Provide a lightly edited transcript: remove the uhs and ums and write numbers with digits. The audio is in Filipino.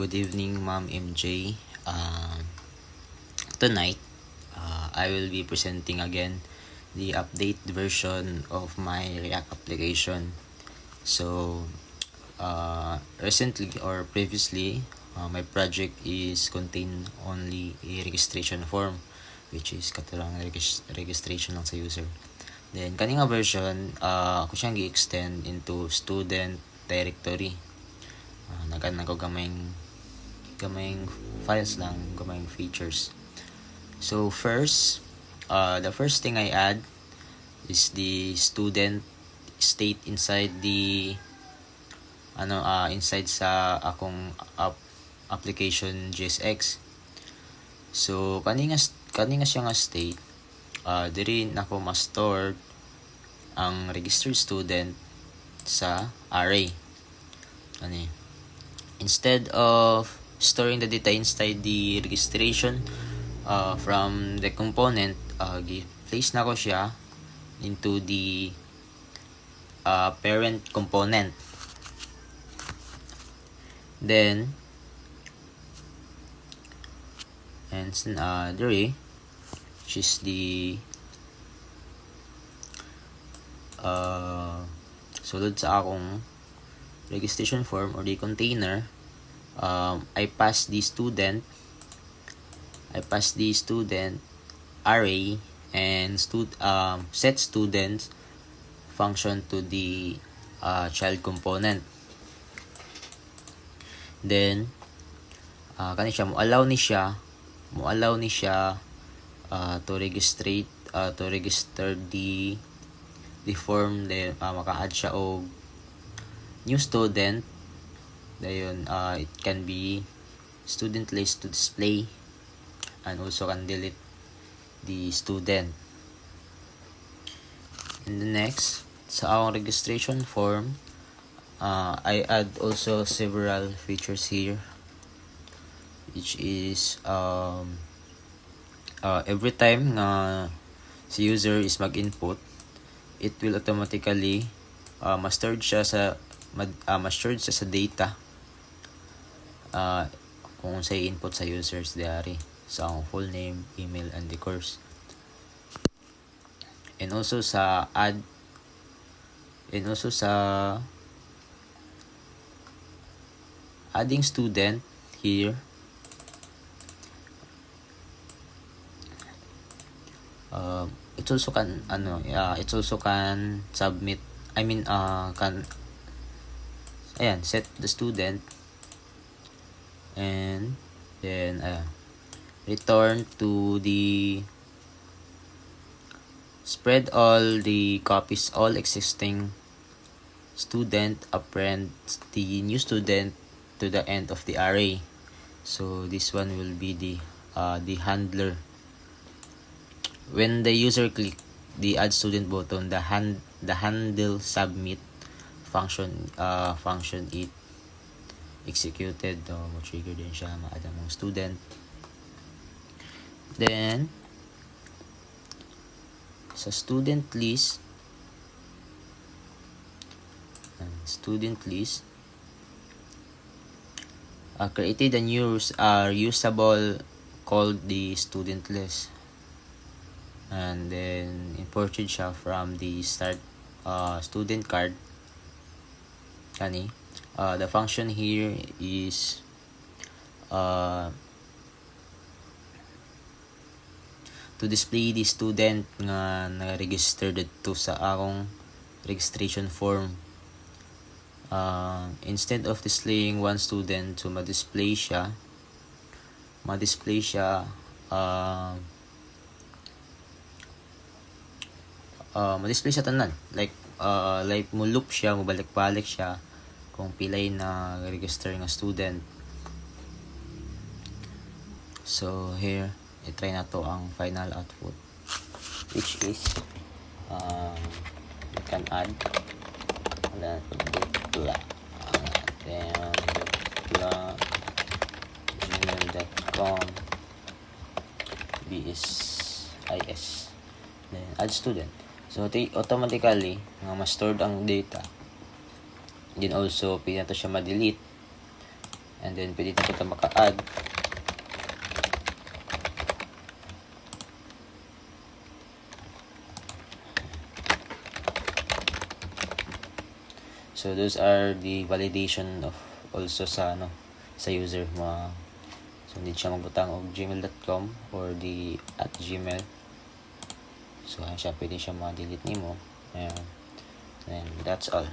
Good evening, Ma'am MJ. Tonight, I will be presenting again the update version of my React application. So, recently or previously, my project is contain only a registration form, which is katurang registration lang sa user. Then, kaninga version, ako siyang gi-extend into student directory. Nagana ko gamayng files lang, gamayng features. So first, the first thing I add is the student state inside the inside sa akong application JSX. So kaninga siya nga state, diri nako ma-store ang registered student sa array. Instead of storing the data inside the registration from the component, place na ko siya into the parent component. Then, and there, which is the sulod sa akong registration form or the container, I pass the student array and set student function to the child component. Then kani siya mo allow ni siya to register the form. Then maka-add siya og new student. Dayon it can be student list to display, and also can delete the student. And the next, sa akong registration form, I add also several features here, which is every time si user is mag-input, it will automatically ma-stored siya sa data kung sa input sa users diary sa full name, email, and the course. And also sa adding student here, it also can submit, set the student, and then return to the spread all the copies, all existing student, append the new student to the end of the array. So this one will be the handler. When the user click the add student button, the handle submit function it executed, mo-trigger din siya, ma-add ang student. Then sa student list, created a new usable called the student list, and then imported siya from the start student card. The function here is to display the student nga na-register dito sa akong registration form. Instead of displaying one student, so ma-display siya tanan, like mo loop siya, mo balik-balik siya kung pilay na register nga student. So here, i-try na to ang final output, which is you can add gmail.com bsis, then add student. So automatically nga ma-stored ang data. Then also pwede na to siya ma-delete And then pwede na kita maka-add. So those are the validation of also sa sa user so hindi siya magbutang og gmail.com or the @gmail. So siya pwede siya ma-delete nimo. And that's all.